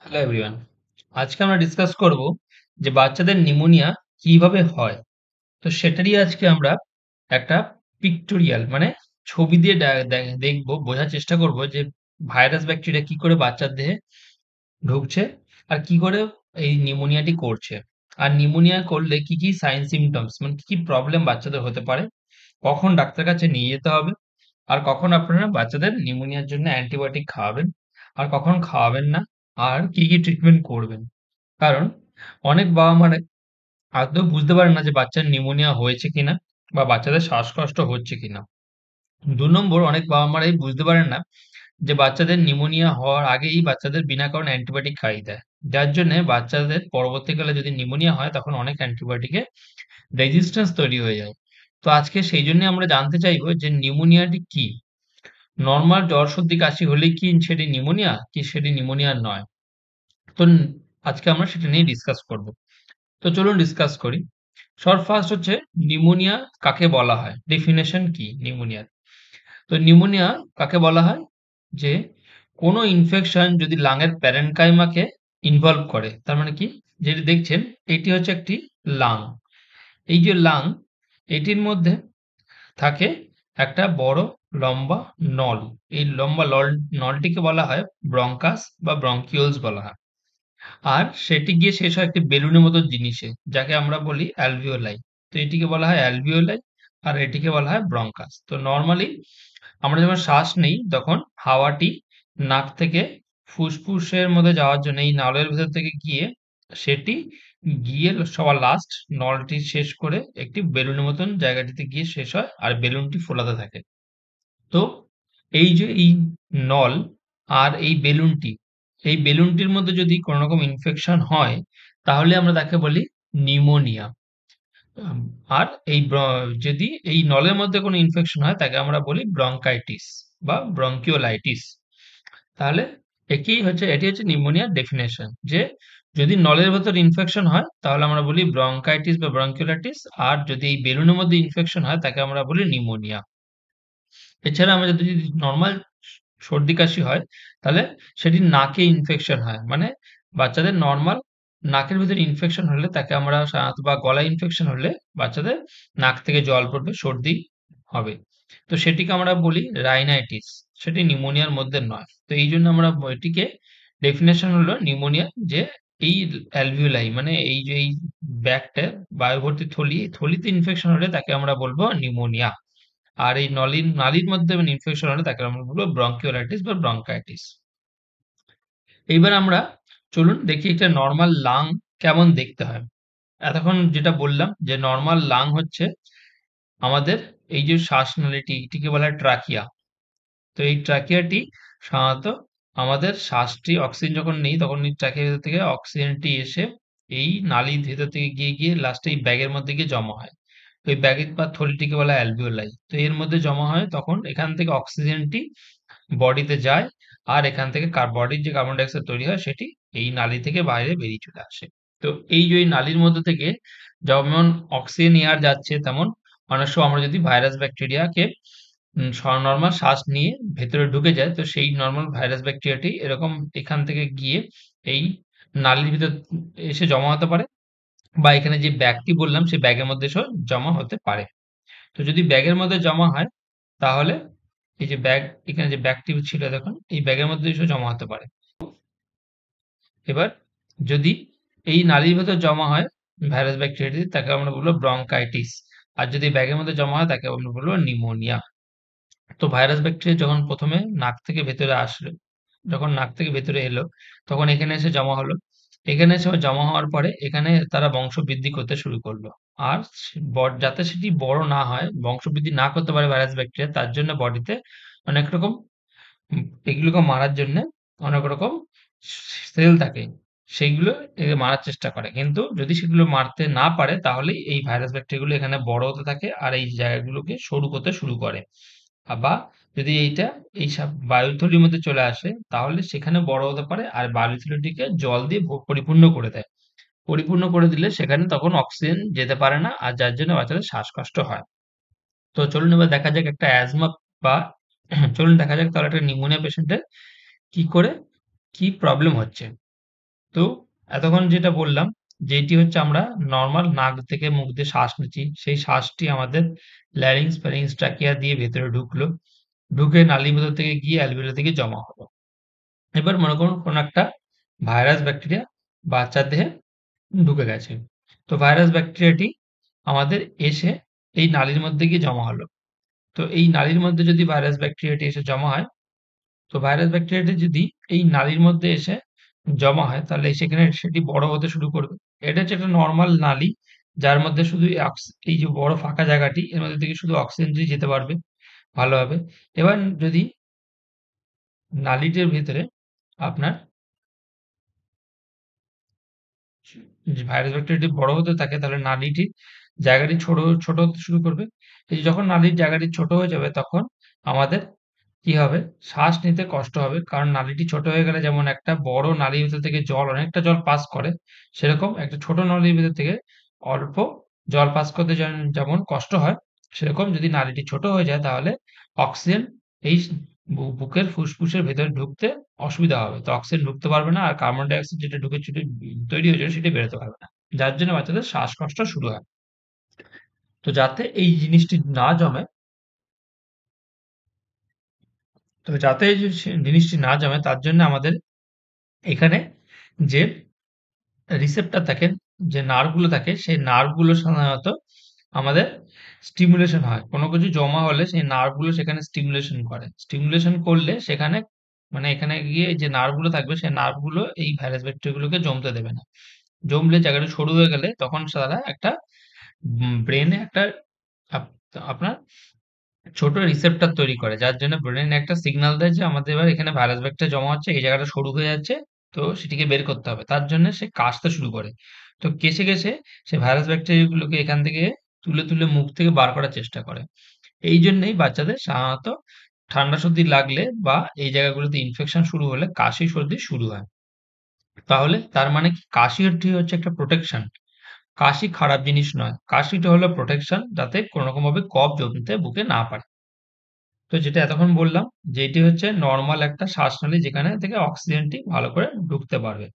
Hello everyone, আজকে আমরা discuss করব যে বাচ্চাদের নিউমোনিয়া কিভাবে হয়। তো সেটারই আজকে আমরা একটা পিক্টোরিয়াল মানে ছবি দিয়ে দেখবো, বোঝার চেষ্টা করব যে ভাইরাস ব্যাকটেরিয়া কি করে বাচ্চার দেহে ঢুকছে আর কি করে এই নিউমোনিয়াটি করছে। আর নিউমোনিয়া করলে কি কি সাইন সিমটমস মানে কি কি প্রবলেম বাচ্চাদের হতে পারে, কখন ডাক্তার কাছে নিয়ে যেতে হবে, আর কখন আপনারা বাচ্চাদের নিউমোনিয়ার জন্য অ্যান্টিবায়োটিক খাওয়াবেন আর কখন খাওয়াবেন না, আর কি কি ট্রিটমেন্ট করবেন। কারণ অনেক বাবা-মারা আদৌ বুঝতে পারে না যে বাচ্চার নিউমোনিয়া হয়েছে কিনা বা বাচ্চাদের শ্বাসকষ্ট হচ্ছে কিনা। ২ নম্বর, অনেক বাবা-মারাই বুঝতে পারেন না যে বাচ্চাদের নিউমোনিয়া হওয়ার আগেই বাচ্চাদের বিনা কারণে অ্যান্টিবায়োটিক খাইয়ে দেয়। যার জন্যে বাচ্চাদের পরবর্তীকালে যদি নিউমোনিয়া হয় তখন অনেক অ্যান্টিবায়োটিকে রেজিস্ট্যান্স তৈরি হয়ে যায়। তো আজকে সেই জন্যই আমরা জানতে চাইবো যে নিউমোনিয়াটি কি? নরমাল জ্বর, সর্দি, কাশি হলেই কি সেটি নিউমোনিয়া? কি সেটি নিউমোনিয়া নয়? তো আজকে আমরা সেটা নিয়ে ডিসকাস করব। তো চলুন ডিসকাস করি। সবার ফার্স্ট হচ্ছে নিউমোনিয়া কাকে বলা হয়? ডেফিনিশন কি নিউমোনিয়ার? তো নিউমোনিয়া কাকে বলা হয়? যে কোনো ইনফেকশন যদি লাংয়ের প্যারেনকাইমাকে ইনভলভ করে। তার মানে কি? যেটি দেখছেন এটি হচ্ছে একটি লাং। এই যে লাং, এটির মধ্যে থাকে একটা বড় লম্বা নল। এই লম্বা নলটিকে বলা হয় ব্রঙ্কাস বা ব্রঙ্কিওলস বলা হয়। আর সেটি গিয়ে শেষ হয় একটি বেলুনের মতো জিনিসে, যাকে আমরা বলি অ্যালভিওলাই। তো এটিকে বলা হয় অ্যালভিওলাই আর এটিকে বলা হয় ব্রঙ্কাস। তো নরমালি আমরা যখন শ্বাস নেই তখন হাওয়াটি নাক থেকে ফুসফুসের মধ্যে যাওয়ার জন্য এই নলের ভেতর থেকে গিয়ে সেটি গিয়ে সবার লাস্ট নলটি শেষ করে একটি বেলুনের মতন জায়গাটিতে গিয়ে শেষ হয় আর বেলুনটি ফোলাতে থাকে। তো এই যে এই নল আর এই বেলুনটি, এই বেলুনটির মধ্যে যদি কোনো রকম ইনফেকশন হয় তাহলে আমরা তাকে বলি নিউমোনিয়া। আম আর এই যদি এই নলের মধ্যে কোনো ইনফেকশন হয় তাকে আমরা বলি ব্রঙ্কাইটিস বা ব্রঙ্কিওলাইটিস। তাহলে এটি হচ্ছে নিউমোনিয়ার ডেফিনেশন যে যদি নলের ভেতর ইনফেকশন হয় তাহলে আমরা বলি ব্রঙ্কাইটিস বা ব্রঙ্কিওলাইটিস, আর যদি এই বেলুনের মধ্যে ইনফেকশন হয় তাকে আমরা বলি নিউমোনিয়া। এছাড়া আমরা যদি নরমাল সর্দি কাশি হয় তাহলে সেটি নাকে ইনফেকশন হয়। মানে বাচ্চাদের নরমাল নাকের ভিতরে ইনফেকশন হলে তাকে আমরা সাধারণত, বা গলায় ইনফেকশন হলে বাচ্চাদের নাক থেকে জল পড়বে, সর্দি হবে। তো সেটিকে আমরা বলি রাইনাইটিস। সেটি নিউমোনিয়ার মধ্যে নয়। তো এইজন্য আমরা এটিকে ডেফিনিশন হলো নিউমোনিয়া যে এই অ্যালভিওলাই মানে এই যে এই ব্যাগটা বায়ুভর্তি থলি, এই থলিতে ইনফেকশন হলে তাকে আমরা বলবো নিউমোনিয়া। আর এই নালীর মধ্যে ইনফেকশন হলে তাকে আমরা বলবো ব্রঙ্কিওলাইটিস বা ব্রঙ্কাইটিস। এইবার আমরা চলুন দেখি একটা নরমাল লাং কেমন দেখতে হয়। এতক্ষণ যেটা বললাম যে নরমাল লাং হচ্ছে আমাদের এই যে শ্বাসনালীটি, এটিকে বলা হয় ট্রাকিয়া। তো এই ট্রাকিয়াটি সাধারণত আমাদের শ্বাসটি অক্সিজেন যখন নেই তখন এই ট্রাকিয়ার ভেতর থেকে অক্সিজেনটি এসে এই নালীর ভেতর থেকে গিয়ে গিয়ে লাস্টে এই ব্যাগের মধ্যে গিয়ে জমা হয়। ওই ব্যাগের বা থলিটিকে বলা হয় অ্যালভিওলাই। তো এর মধ্যে জমা হয় তখন এখান থেকে অক্সিজেনটি বডিতে যায় আর এখান থেকে বডির যে কার্বন ডাই অক্সাইড তৈরি হয় সেটি এই নালী থেকে বাইরে বেরিয়ে চলে আসে। তো এই যে এই নালীর মধ্যে থেকে যেমন অক্সিজেন এয়ার যাচ্ছে তেমন অনেক সময় আমরা যদি ভাইরাস ব্যাকটেরিয়াকে নরমাল শ্বাস নিয়ে ভেতরে ঢুকে যায় তো সেই নরমাল ভাইরাস ব্যাকটেরিয়াটি এরকম এখান থেকে গিয়ে এই নালীর ভিতর এসে জমা হতে পারে, বা এখানে যে ব্যাগটি বললাম সেই ব্যাগের মধ্যে এসেও জমা হতে পারে। তো যদি ব্যাগের মধ্যে জমা হয় তাহলে এই যে ব্যাগ, এখানে যে ব্যাগটি ছিল দেখুন এই ব্যাগের মধ্যে এসে জমা হতে পারে। এবার যদি এই নালীর ভেতর জমা হয় ভাইরাস ব্যাকটেরিয়াটি তাকে আমরা বলবো ব্রঙ্কাইটিস। আর যদি ব্যাগের মধ্যে জমা হয় তাকে আমরা বলবো নিউমোনিয়া। তো ভাইরাস ব্যাকটেরিয়া যখন প্রথমে নাক থেকে ভেতরে আসলো, যখন নাক থেকে ভেতরে এলো তখন এখানে এসে জমা হলো। এখানে এসে জমা হওয়ার পরে এখানে তারা বংশবৃদ্ধি করতে শুরু করলো। আর যাতে সেটি বড় না হয়, বংশবৃদ্ধি না করতে পারে ভাইরাস ব্যাকটেরিয়া, তার জন্য বডিতে অনেক রকম এগুলোকে মারার জন্য অনেক রকম সেল থাকে। সেইগুলো এদের মারার চেষ্টা করে। কিন্তু যদি সেগুলো মারতে না পারে তাহলেই এই ভাইরাস ব্যাকটেরিয়াগুলো এখানে বড় হতে থাকে আর এই জায়গাগুলোকে সরু করতে শুরু করে। বা যদি এইটা এই বায়ুথলির মধ্যে চলে আসে তাহলে সেখানে বড় হতে পারে আর বায়ুথলিটিকে জল দিয়ে পরিপূর্ণ করে দেয়। পরিপূর্ণ করে দিলে সেখানে তখন অক্সিজেন যেতে পারে না আর যার জন্য বাচ্চাদের শ্বাসকষ্ট হয়। তো চলুন এবার দেখা যাক একটা অ্যাজমা বা চলুন দেখা যাক তাহলে একটা নিউমোনিয়া পেশেন্টের কি করে কি প্রবলেম হচ্ছে। তো এতক্ষণ যেটা বললাম যে এটি হচ্ছে আমরা নরমাল নাক থেকে মুখ দিয়ে শ্বাস নিচ্ছি, সেই শ্বাসটি আমাদের ল্যারিংস ফ্যারিংস ট্রাকিয়া দিয়ে ভেতরে ঢুকলো, ঢুকে নালীর ভেতর থেকে গিয়ে অ্যালভিওলার দিকে জমা হলো। এবার মনে করুন কোনো একটা ভাইরাস ব্যাকটেরিয়া বাচ্চার দেহে ঢুকে গেছে। তো ভাইরাস ব্যাকটেরিয়াটি আমাদের এসে এই নালীর মধ্যে গিয়ে জমা হলো। তো এই নালীর মধ্যে যদি ভাইরাস ব্যাকটেরিয়াটি এসে জমা হয়, তো ভাইরাস ব্যাকটেরিয়াটি যদি এই নালীর মধ্যে এসে জমা হয়, তাহলে সেখানে সেটি বড় হতে শুরু করবে। এটা হচ্ছে একটা নরমাল নালী, যার মধ্যে শুধু এই যে বড় ফাঁকা জায়গাটি, এর মধ্যে থেকে শুধু অক্সিজেনটি যেতে পারবে ভালোভাবে। এবার যদি নালীটির ভিতরে আপনার যে ভাইরাস ব্যাকটেরিয়াটি বড় হতে থাকে, তাহলে নালীটির জায়গাটি ছোট হতে শুরু করবে। এই যে যখন নালীর জায়গাটি ছোট হয়ে যাবে, তখন আমাদের কি হবে? শ্বাস নিতে কষ্ট হবে। কারণ নালীটি ছোট হয়ে গেলে, যেমন একটা বড় নালীর ভিতর থেকে অনেকটা জল পাস করে, সেরকম একটা ছোট নালীর ভিতর থেকে অল্প জল পাস করতে যেমন কষ্ট হয়, সেরকম যদি নালীটি ছোট হয়ে যায়, তাহলে অক্সিজেন এই বুকের ফুসফুসের ভেতরে ঢুকতে অসুবিধা হবে। তো অক্সিজেন ঢুকতে পারবে না, আর কার্বন ডাই অক্সাইড যেটা ঢুকে তৈরি হয়েছিল, সেটা বেরোতে পারবে না। যার জন্য বাচ্চাদের শ্বাসকষ্ট শুরু হয়। তো যাতে এই জিনিসটি না জমে, জিনিসটি না জমে, তার জন্য আমাদের এখানে যে রিসেপ্টর থাকে, যে নার্ভগুলো থাকে, সেই নার্ভগুলো সাধারণত আমাদের স্টিমুলেশন হয়। কোনো কিছু জমা হলে সেই নার্ভগুলো সেখানে স্টিমুলেশন করে। স্টিমুলেশন করলে সেখানে, মানে এখানে গিয়ে যে নার্ভগুলো থাকবে, সেই নার্ভগুলো এই ভাইরাস ব্যাকটেরিয়াগুলোকে জমতে দেবে না। জমলে জায়গাটা সরু হয়ে গেলে, তখন তারা একটা ব্রেনে একটা আপ আপনার ছোট রিসেপ্টর তৈরি করে, যার জন্য ব্রেন একটা সিগন্যাল দেয় যে আমাদের এবার এখানে ভাইরাস ব্যাকটেরিয়া জমা হচ্ছে, এই জায়গাটা সরু হয়ে যাচ্ছে, তো সেটিকে বের করতে হবে। তার জন্য সে কাশতে শুরু করে। তো কেশে সে ভাইরাস ব্যাকটেরিয়াগুলোকে এখান থেকে তুলে মুখ থেকে বার করার চেষ্টা করে। এই জন্যই বাচ্চাদের সাধারণত ঠান্ডা সর্দি লাগলে বা এই জায়গাগুলোতে ইনফেকশন শুরু হলে কাশি সর্দি শুরু হয়। তাহলে তার মানে কি, কাশিটি হচ্ছে একটা প্রোটেকশন। কাশি খারাপ জিনিস নয়। কাশিটা হলো প্রোটেকশন, যাতে কোনো রকম ভাবে কফ জমতে বুকে না পারে। তো যেটা এতক্ষণ বললাম, যে এটি হচ্ছে নরমাল একটা শ্বাসনালী, যেখানে থেকে অক্সিজেনটি ভালো করে ঢুকতে পারবে।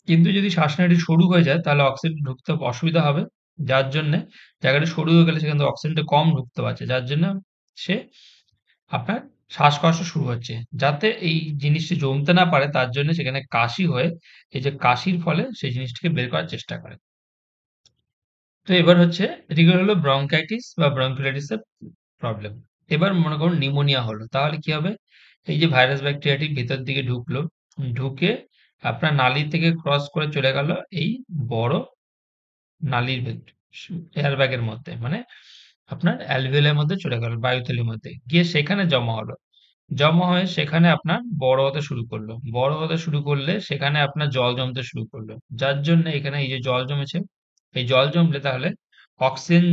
কিন্তু যদি শ্বাসনালী সরু হয়ে যায়, তাহলে অক্সিজেন ঢুকতে অসুবিধা হবে। যার জন্যে জায়গাটা সরু হয়ে গেলে সেখানে অক্সিজেনটা কম ঢুকতে পারছে। যার জন্য সে আপনার শ্বাসকষ্ট শুরু হচ্ছে। যাতে এই জিনিসটি জমতে না পারে, তার জন্য সেখানে কাশি হয়ে, এই যে কাশির ফলে সেই জিনিসটিকে বের করার চেষ্টা করে। তো এবার হচ্ছে, এদিকে হলো ব্রঙ্কাইটিস বা ব্রঙ্কিওলাইটিস এর প্রবলেম। এবার মনে করুন নিউমোনিয়া হলো, তাহলে কি হবে? এই যে ভাইরাস ব্যাকটেরিয়াটি ভেতর দিকে ঢুকলো, ঢুকে আপনার নালী থেকে ক্রস করে চলে গেল এই বড় নালীর এয়ার ব্যাগের মধ্যে, মানে আপনার অ্যালভিওলের মধ্যে চলে গেল, বায়ুথলির মধ্যে গিয়ে সেখানে জমা হলো। জমা হয়ে সেখানে আপনার বড় হতে শুরু করলো। বড় হতে শুরু করলে সেখানে আপনার জল জমতে শুরু করলো। যার জন্য এখানে এই যে জল জমেছে, এই জল জমলে তাহলে অক্সিজেন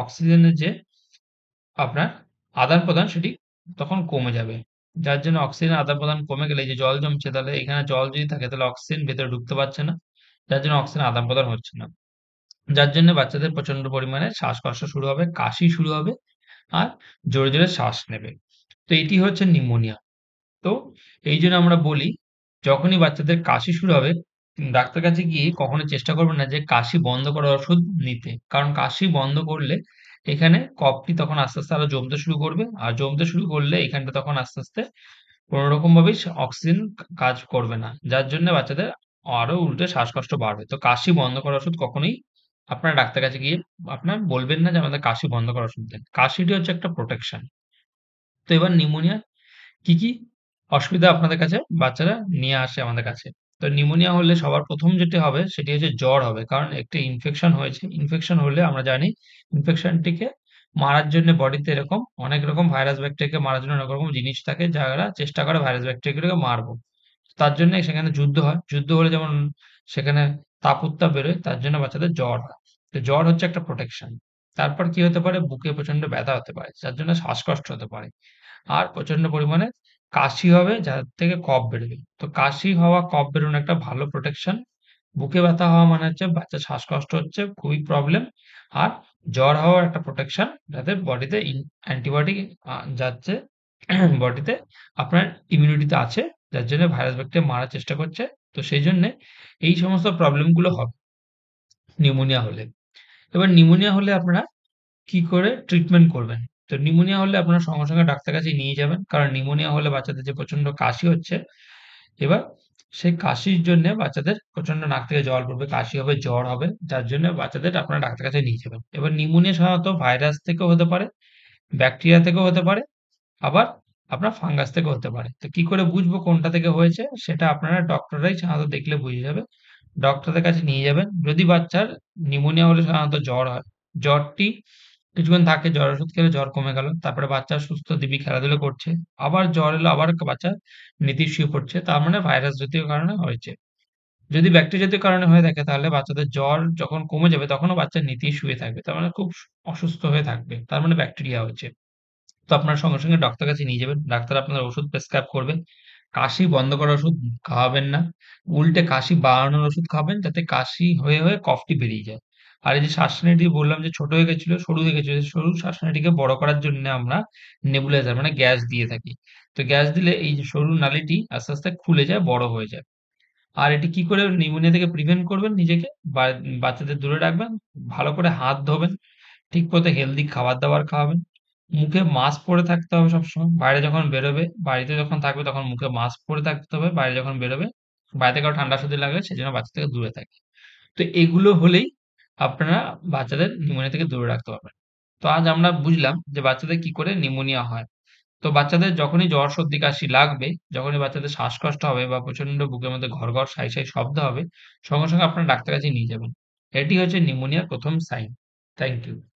অক্সিজেনের যে আপনার আদান-প্রদান, সেটি তখন কমে যাবে। যার জন্য অক্সিজেনের আদান-প্রদান কমে গেলে, এই যে জল জমছে, তাহলে এখানে জল যদি থাকে, তাহলে অক্সিজেন ভেতরে ঢুকতে পারছে না। যার জন্য অক্সিজেন আদান-প্রদান হচ্ছে না। যার জন্য বাচ্চাদের প্রচন্ড পরিমাণে শ্বাসকষ্ট শুরু হবে, কাশি শুরু হবে, আর জোরে শ্বাস নেবে। তো এটি হচ্ছে নিউমোনিয়া। তো এইজন্য আমরা বলি, যখনই বাচ্চাদের কাশি শুরু হবে, ডাক্তারের কাছে গিয়ে কখনো চেষ্টা করবেন না যে কাশি বন্ধ করার ওষুধ নিতে। কারণ কাশি বন্ধ করলে এখানে কফটি তখন আস্তে, আস্তে আরো জমতে শুরু করবে। আর জমতে শুরু করলে এখানটা তখন আস্তে, আস্তে কোনরকম ভাবেই অক্সিজেন কাজ করবে না। যার জন্য বাচ্চাদের আরো উল্টে শ্বাসকষ্ট বাড়বে। তো কাশি বন্ধ করার ওষুধ কখনোই আপনার ডাক্তারের কাছে গিয়ে আপনার বলবেন না যে আমাদের কাশি বন্ধ করার ওষুধ দেন। কাশিটি হচ্ছে একটা প্রোটেকশন। তো এবার নিউমোনিয়া কি অসুবিধা আপনাদের কাছে বাচ্চারা নিয়ে আসে আমাদের কাছে? তো নিউমোনিয়া হলে সবার ১ম যেটি হবে, সেটি হচ্ছে জ্বর হবে। কারণ একটা ইনফেকশন হয়েছে। ইনফেকশন হলে আমরা জানি, ইনফেকশনটিকে মারার জন্য বডিতে এরকম অনেক রকম ভাইরাস ব্যাকটেরিয়াকে মারার জন্য অনেক রকম জিনিস থাকে, যারা চেষ্টা করে ভাইরাস ব্যাকটেরিয়াগুলোকে মারবো। তার জন্য সেখানে যুদ্ধ হয়। যুদ্ধ হলে যেমন সেখানে তাপ-উত্তাপ বেরোয়, তার জন্য বাচ্চাদের জ্বর হয়। তো জ্বর হচ্ছে একটা প্রোটেকশন। তারপর কি হতে পারে? বুকে প্রচন্ড ব্যথা হতে পারে। যার জন্য শ্বাসকষ্ট হতে পারে। আর প্রচন্ড পরিমাণে কাশি হবে, যার থেকে কফ বেরোবে। তো কাশি হওয়া, কফ বেরোনো একটা ভালো প্রোটেকশন। বুকে ব্যথা হওয়া মানে হচ্ছে বাচ্চার শ্বাসকষ্ট হচ্ছে, খুবই প্রবলেম। আর জ্বর হওয়ার একটা প্রোটেকশন, যাতে বডিতে অ্যান্টিবডি যাচ্ছে, বডিতে আপনার ইমিউনিটিতে আছে, যার জন্য ভাইরাস ব্যাকটেরিয়া মারার চেষ্টা করছে। তো সেই জন্যে এই সমস্ত প্রবলেম গুলো হবে নিউমোনিয়া হলে। এবার নিউমোনিয়া হলে আপনারা কি করে ট্রিটমেন্ট করবেন? তো নিউমোনিয়া হলে আপনারা সঙ্গে, সঙ্গে ডাক্তারের কাছে নিয়ে যাবেন। কারণ নিউমোনিয়া হলে বাচ্চাদের যে প্রচন্ড কাশি হচ্ছে, এবার সেই কাশির জন্যে বাচ্চাদের প্রচন্ড নাক থেকে জল পড়বে, কাশি হবে, জ্বর হবে। যার জন্য বাচ্চাদের আপনারা ডাক্তারের কাছে নিয়ে যাবেন। এবার নিউমোনিয়া সাধারণত ভাইরাস থেকেও হতে পারে, ব্যাকটেরিয়া থেকেও হতে পারে, আবার আপনার ফাঙ্গাস থেকেও হতে পারে। তো কি করে বুঝবো কোনটা থেকে হয়েছে? সেটা আপনারা ডক্টররাই সাধারণত দেখলে বুঝে যাবে। ডক্টরদের কাছে নিয়ে যাবেন। যদি বাচ্চার নিউমোনিয়া হলে সাধারণত জ্বর হয়। জ্বরটি কিছুক্ষণ থাকে, জ্বরের ওষুধ খেলে জ্বর কমে গেল। তারপরে বাচ্চা সুস্থ দিব্যি খেলাধুলা করছে। আবার জ্বর এলো, আবার বাচ্চা নিতে শুয়ে পড়ছে। তার মানে ভাইরাস জাতীয় কারণে হয়েছে। যদি ব্যাকটেরিয়া জাতীয় কারণে হয়ে থাকে তাহলে বাচ্চাদের জ্বর যখন কমে যাবে তখনও বাচ্চা নিতেই শুয়ে থাকবে। তার মানে খুব অসুস্থ হয়ে থাকবে। তার মানে ব্যাকটেরিয়া হয়েছে। তো আপনারা সঙ্গে, সঙ্গে ডক্টর কাছে নিয়ে যাবেন। ডাক্তার আপনার ওষুধ প্রেসক্রাইব করবে। কাশি বন্ধ করার ওষুধ খাওয়াবেন না। উল্টে কাশি বাড়ানোর ওষুধ খাবেন যাতে কাশি হয়ে, হয়ে কফটি বেরিয়ে যায়। আর এই যে শ্বাসনালীটি বললাম যে ছোট হয়ে গেছিল, সরু হয়ে গেছিল, সরু শ্বাসনালীটিকে বড় করার জন্য আমরা নেবুলাইজার মানে গ্যাস দিয়ে থাকি। তো গ্যাস দিলে এই যে সরু নালীটি আস্তে, আস্তে খুলে যায়, বড় হয়ে যায়। আর এটি কি করে নিউমোনিয়া থেকে প্রিভেন্ট করবেন নিজেকে? বা বাচ্চাদের দূরে রাখবেন। ভালো করে হাত ধোবেন। ঠিক মতো হেলদি খাবার-দাবার খাওয়াবেন। মুখে মাস্ক পরে থাকতে হবে সবসময়। বাইরে যখন বেরোবে, বাড়িতে যখন থাকবে তখন মুখে মাস্ক পরে থাকতে হবে। বাইরে যখন বেরোবে, বাড়িতে কারো ঠান্ডা সর্দি লাগলে সেজন্য বাচ্চা থেকে দূরে থাকে। তো এগুলো হলেই আপনারা বাচ্চাদের নিউমোনিয়া থেকে দূরে রাখতে পারবেন। তো আজ আমরা বুঝলাম যে বাচ্চাদের কি করে নিউমোনিয়া হয়। তো বাচ্চাদের যখনই জ্বর, সর্দি, কাশি লাগবে, যখনই বাচ্চাদের শ্বাসকষ্ট হবে বা প্রচন্ড বুকের মধ্যে ঘড়ঘড় সাই, সাই শব্দ হবে, সঙ্গে, সঙ্গে আপনারা ডাক্তারের কাছে নিয়ে যাবেন। এটি হচ্ছে নিউমোনিয়ার ১ম সাইন। Thank you.